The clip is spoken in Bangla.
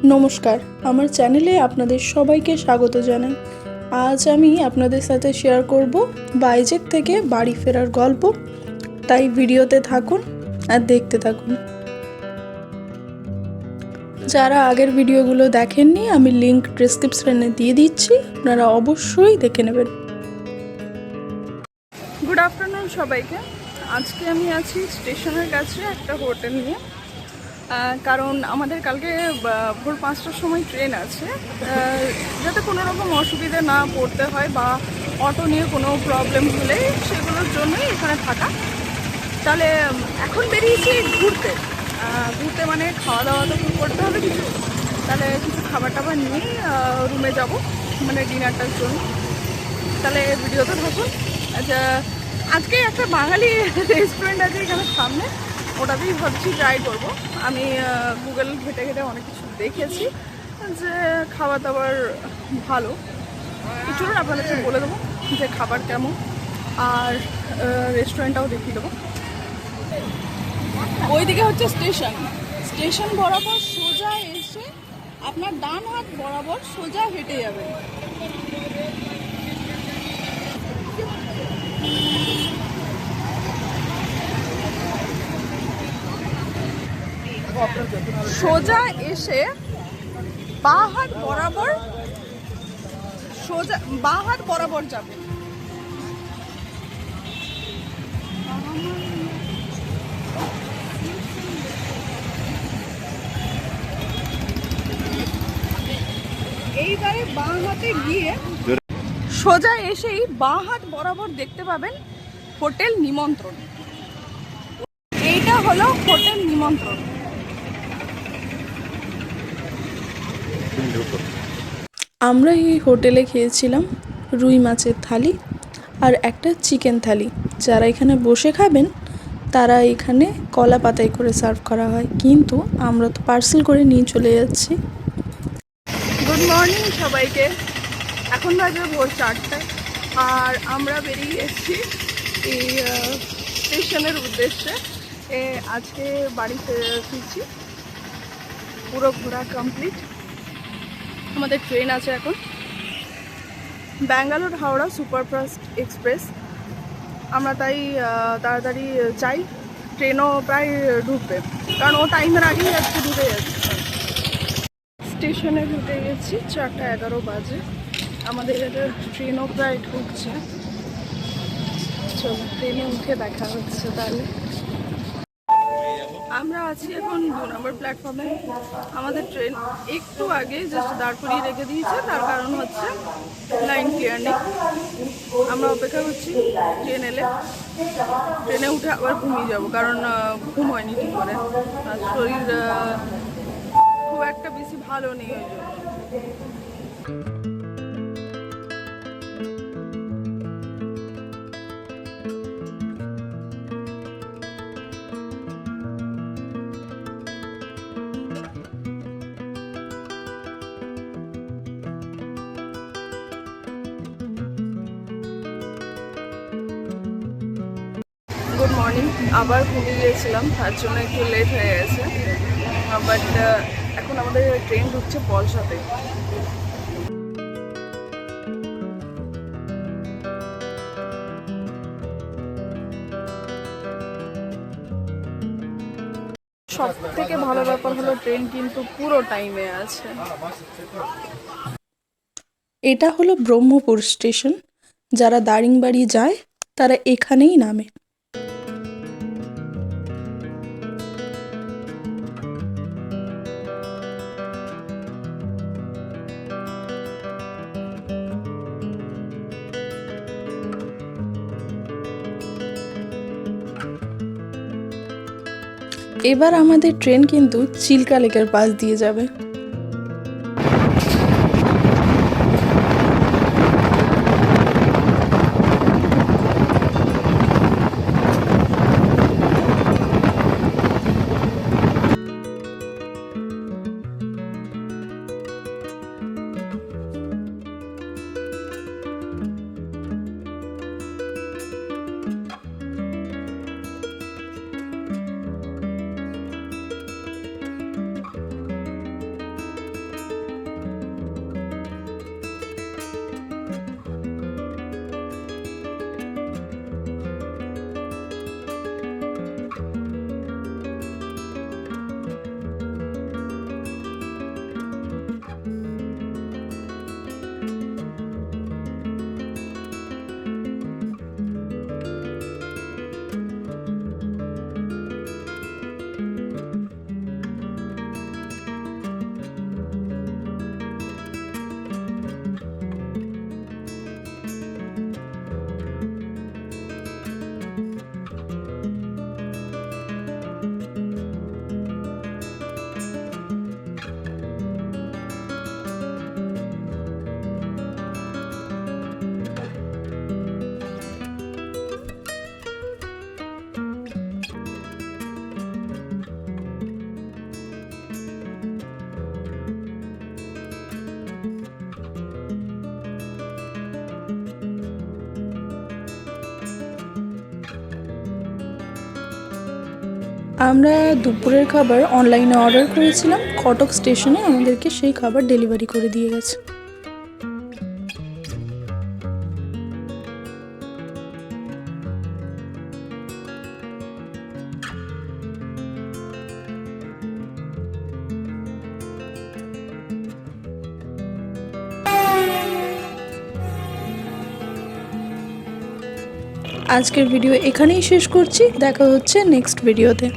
নমস্কার, আমার চ্যানেলে আপনাদের সবাইকে স্বাগত জানাই। আজ আমি আপনাদের সাথে শেয়ার করব বাইজেক থেকে বাড়ি ফেরার গল্প। তাই ভিডিওতে থাকুন আর দেখতে থাকুন। যারা আগের ভিডিওগুলো দেখেননি, আমি লিংক ডেসক্রিপশনে দিয়ে দিচ্ছি, আপনারা অবশ্যই দেখে নেবেন। গুড আফটারনুন সবাইকে। আজকে আমি আছি স্টেশনের কাছে একটা হোটেল নিয়ে, কারণ আমাদের কালকে ভোর 5টার সময় ট্রেন আছে। যাতে কোনো রকম অসুবিধা না পড়তে হয় বা অটো নিয়ে কোনো প্রবলেম হলে সেগুলোর জন্যই এখানে থাকা। তাহলে এখন বেরিয়েছি ঘুরতে। ঘুরতে মানে খাওয়া দাওয়া তো করতে হবে কিছু, তাহলে কিছু খাবার টাবার নিয়েই রুমে যাব, মানে ডিনারটার জন্য। তাহলে ভিডিওতে থাকুন। আচ্ছা, আজকে একটা বাঙালি রেস্টুরেন্ট আছে এখানে সামনে, ওটাতেই ভাবছি ট্রাই করব। আমি গুগল ঘেটে ঘেটে অনেক কিছু দেখেছি যে খাবার দাবার ভালো। চলুন আপনাদেরকে বলে দেবো যে খাবার কেমন, আর রেস্টুরেন্টটাও দেখিয়ে দেবো। ওইদিকে হচ্ছে স্টেশন বরাবর সোজা এসে আপনার ডান হাত বরাবর সোজা হেঁটে যাবেন। সোজা এসে বাঁ হাত বরাবর যাবে। এইবারে বাঁ হাতে গিয়ে সোজা এসেই বাঁ হাত বরাবর দেখতে পাবেন হোটেল নিমন্ত্রণ। এইটা হলো হোটেল নিমন্ত্রণ। আমরা এই হোটেলে খেয়েছিলাম রুই মাছের থালি আর একটা চিকেন থালি। যারা এখানে বসে খাবেন তারা এখানে কলা পাতায় করে সার্ভ করা হয়, কিন্তু আমরা তো পার্সেল করে নিয়ে চলে যাচ্ছি। গুড মর্নিং সবাইকে। এখন বাজে ভোর 4টায় আর আমরা বেরিয়ে এসেছি এই স্টেশনের উদ্দেশ্যে। আজকে বাড়িতে ফিরছি, পুরো ঘোরা কমপ্লিট। আমাদের ট্রেন আছে এখন ব্যাঙ্গালোর হাওড়া সুপারফাস্ট এক্সপ্রেস। আমরা তাই তাড়াতাড়ি চাই, ট্রেনও প্রায় ঢুকবে, কারণ ও টাইমের আগেই আজকে ঢুকে যাচ্ছে। স্টেশনে ঢুকে গেছি, 4:11 বাজে। আমাদের ট্রেনও প্রায় ঢুকছে। চলো ট্রেনে উঠে দেখা হচ্ছে তাহলে। আমরা আছি এখন 2 নম্বর প্ল্যাটফর্মে। আমাদের ট্রেন একটু আগে জাস্ট দাঁড় করিয়ে রেখে দিয়েছে, তার কারণ হচ্ছে লাইন ক্লিয়ার নেই। আমরা অপেক্ষা করছি ট্রেন এলে। ট্রেনে উঠে আবার ঘুমিয়ে যাব, কারণ ঘুম হয়নি ঠিক করে, আর শরীর খুব একটা বেশি ভালো নেই ওই জন্য। Good morning. আবার ঘুমিয়ে গিয়েছিলাম, তার জন্য একটু লেট হয়ে গেছে। বাট এখন আমাদের ট্রেন ঢুকছে পলসাতে। সব থেকে ভালো ব্যাপার হলো ট্রেন কিন্তু পুরো টাইমে আছে। এটা হলো ব্রহ্মপুর স্টেশন। যারা দারিংবাড়ি যায় তারা এখানেই নামে। এবার আমাদের ট্রেন কিন্তু চিল্কা লেকের পাশ দিয়ে যাবে। আমরা দুপুরের খাবার অনলাইনে অর্ডার করেছিলাম, কটক স্টেশনে আমাদেরকে সেই খাবার ডেলিভারি করে দিয়ে গেছে। আজকের ভিডিও এখানেই শেষ করছি, দেখা হচ্ছে নেক্সট ভিডিওতে।